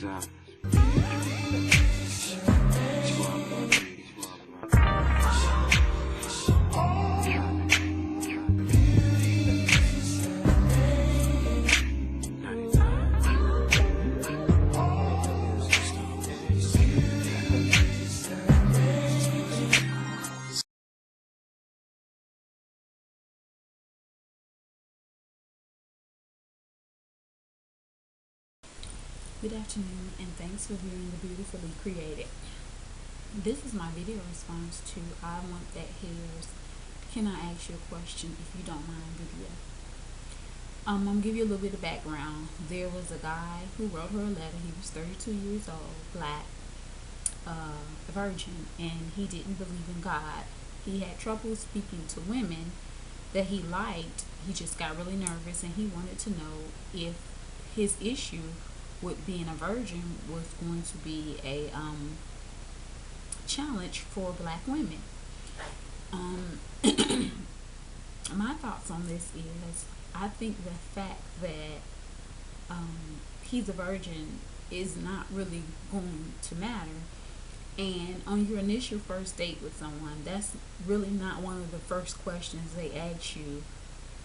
up? Good afternoon, and thanks for viewing The Beautifully Created. This is my video response to IWantththair's Can I Ask You a Question If You Don't Mind video. I'm going to give you a little bit of background. There was a guy who wrote her a letter. He was 32 years old, black, a virgin, and he didn't believe in God. He had trouble speaking to women that he liked. He just got really nervous, and he wanted to know if his issue with being a virgin was going to be a challenge for black women. My thoughts on this is, I think the fact that he's a virgin is not really going to matter. And on your initial first date with someone, that's really not one of the first questions they ask you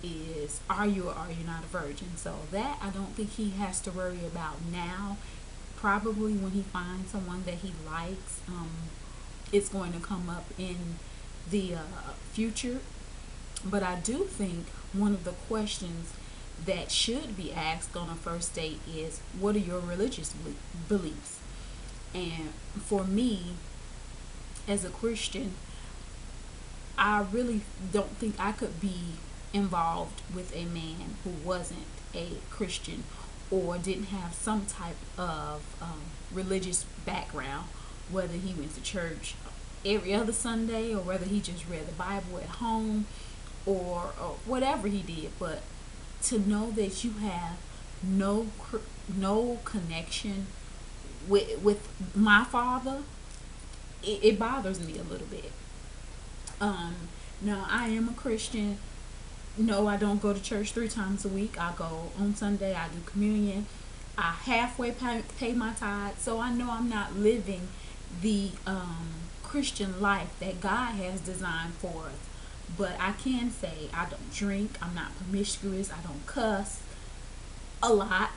is, are you or are you not a virgin? So that I don't think he has to worry about now. Probably when he finds someone that he likes, it's going to come up in the future. But I do think one of the questions that should be asked on a first date is, what are your religious beliefs? And for me, as a Christian, I really don't think I could be involved with a man who wasn't a Christian or didn't have some type of religious background, whether he went to church every other Sunday or whether he just read the Bible at home or whatever he did. But to know that you have no connection with my father, it bothers me a little bit. Now, I am a Christian. No, I don't go to church 3 times a week. I go on Sunday, I do communion, I halfway pay my tithe. So I know I'm not living the Christian life that God has designed for us. But I can say I don't drink, I'm not promiscuous, I don't cuss a lot.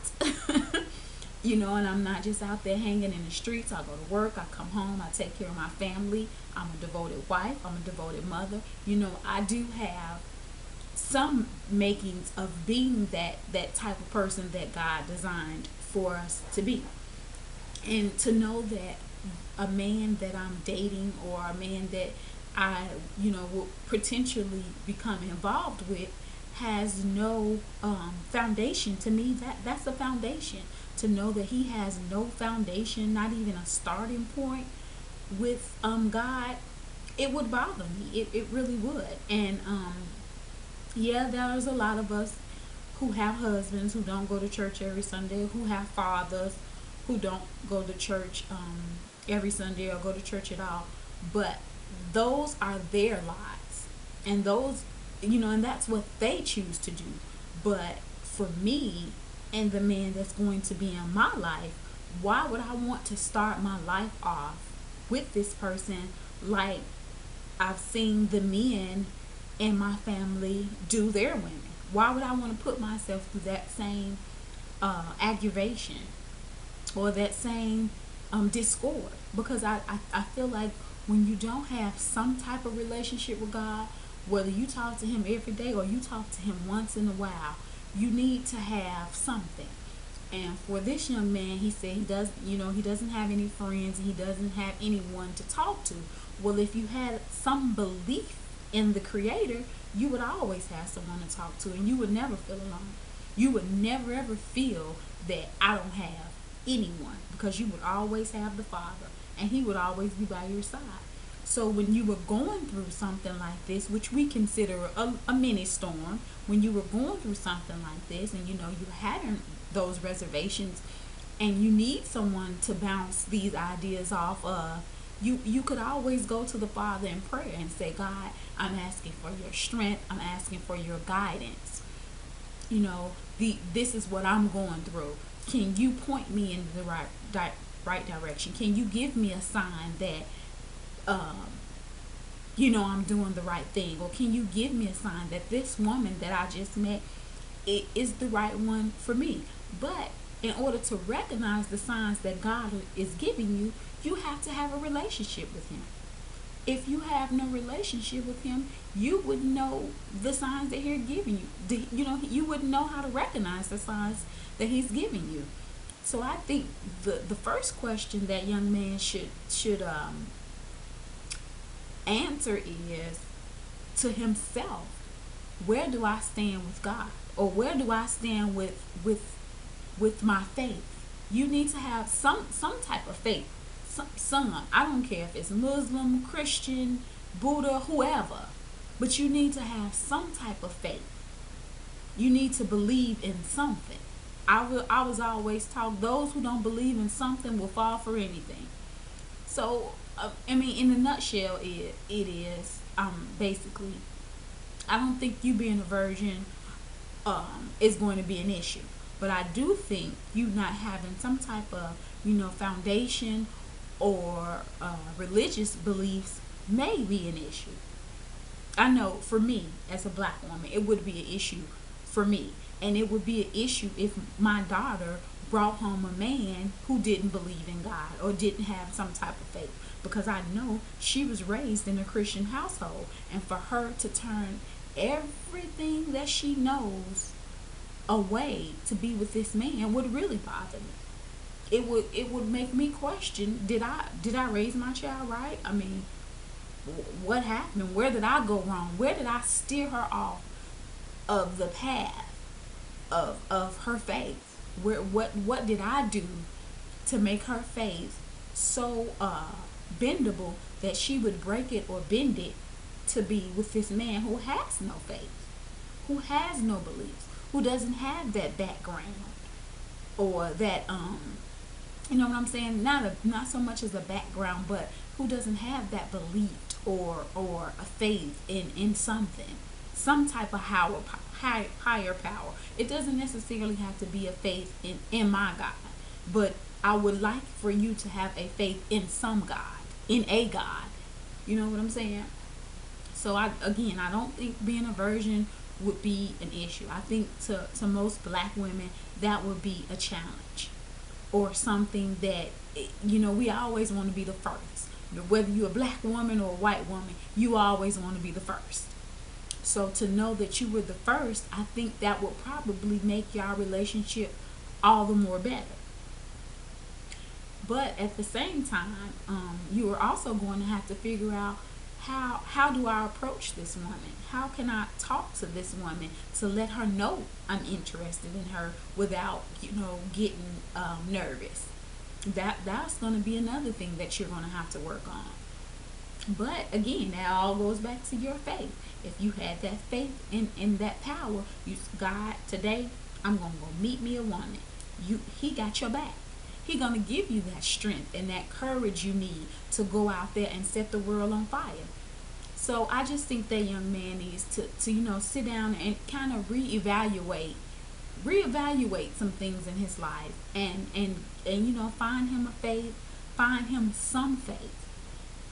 You know, and I'm not just out there hanging in the streets. I go to work, I come home, I take care of my family. I'm a devoted wife, I'm a devoted mother. You know, I do have some makings of being that type of person that God designed for us to be. And to know that a man that I'm dating or a man that I, will potentially become involved with has no foundation, to me, that's a foundation. To know that he has no foundation, not even a starting point with God, it would bother me. It really would. And yeah, there's a lot of us who have husbands who don't go to church every Sunday, who have fathers who don't go to church every Sunday or go to church at all. But those are their lives, and those, and that's what they choose to do. But for me and the man that's going to be in my life, why would I want to start my life off with this person like I've seen the men in my family do their women? Why would I want to put myself through that same aggravation or that same discord? Because I feel like when you don't have some type of relationship with God, whether you talk to him every day or you talk to him once in a while, you need to have something. And for this young man, he said he doesn't have any friends and he doesn't have anyone to talk to. Well, if you had some belief in the Creator, you would always have someone to talk to, and you would never feel alone. You would never ever feel that I don't have anyone, because you would always have the Father, and he would always be by your side. So when you were going through something like this, which we consider a mini storm, when you were going through something like this and you having those reservations and you need someone to bounce these ideas off of, you could always go to the Father in prayer and say, God, I'm asking for your strength. I'm asking for your guidance. This is what I'm going through. Can you point me in the right direction? Can you give me a sign that um, I'm doing the right thing? Or can you give me a sign that this woman that I just met is the right one for me? But in order to recognize the signs that God is giving you, you have to have a relationship with Him. If you have no relationship with Him, you wouldn't know the signs that He's giving you. You wouldn't know how to recognize the signs that He's giving you. So I think the first question that young man should answer is to himself: where do I stand with God, or where do I stand with my faith? You need to have some type of faith. Some, I don't care if it's Muslim, Christian, Buddha, whoever, but you need to have some type of faith. You need to believe in something. I was always taught those who don't believe in something will fall for anything. So I mean, in a nutshell, it is basically, I don't think you being a virgin is going to be an issue, but I do think you not having some type of foundation or religious beliefs may be an issue. I know for me as a black woman, it would be an issue for me, and it would be an issue if my daughter brought home a man who didn't believe in God or didn't have some type of faith, because I know she was raised in a Christian household, and for her to turn everything that she knows away to be with this man would really bother me. It would make me question, did I raise my child right? I mean, what happened? Where did I go wrong? Where did I steer her off of the path of her faith? What did I do to make her faith so bendable that she would break it or bend it to be with this man who has no faith, who has no beliefs, who doesn't have that background, or that you know what I'm saying? Not so much as a background, but who doesn't have that belief or a faith in something, some type of higher power. It doesn't necessarily have to be a faith in my God, but I would like for you to have a faith in some God, in a God. You know what I'm saying? So I don't think being a virgin would be an issue. I think to most black women that would be a challenge, or something that we always want to be the first. Whether you're a black woman or a white woman, you always want to be the first. So to know that you were the first, I think that will probably make your relationship all the more better. But at the same time, you are also going to have to figure out how do I approach this woman? How can I talk to this woman to let her know I'm interested in her without getting nervous? That's going to be another thing that you're going to have to work on. But again, that all goes back to your faith. If you had that faith in that power, God, today I'm gonna go meet me a woman. He got your back. He gonna give you that strength and that courage you need to go out there and set the world on fire. So I just think that young man needs to sit down and kind of reevaluate some things in his life, and find him a faith, find him some faith,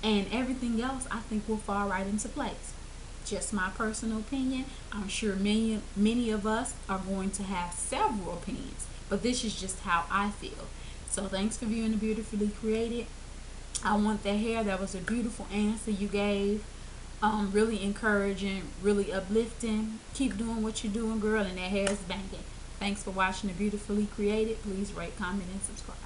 and everything else I think will fall right into place. Just my personal opinion. I'm sure many of us are going to have several opinions, but this is just how I feel. So thanks for viewing The Beautifully Created. I Want That Hair. That was a beautiful answer you gave. Really encouraging, really uplifting. Keep doing what you're doing, girl, and that hair is banging. Thanks for watching The Beautifully Created. Please rate, comment, and subscribe.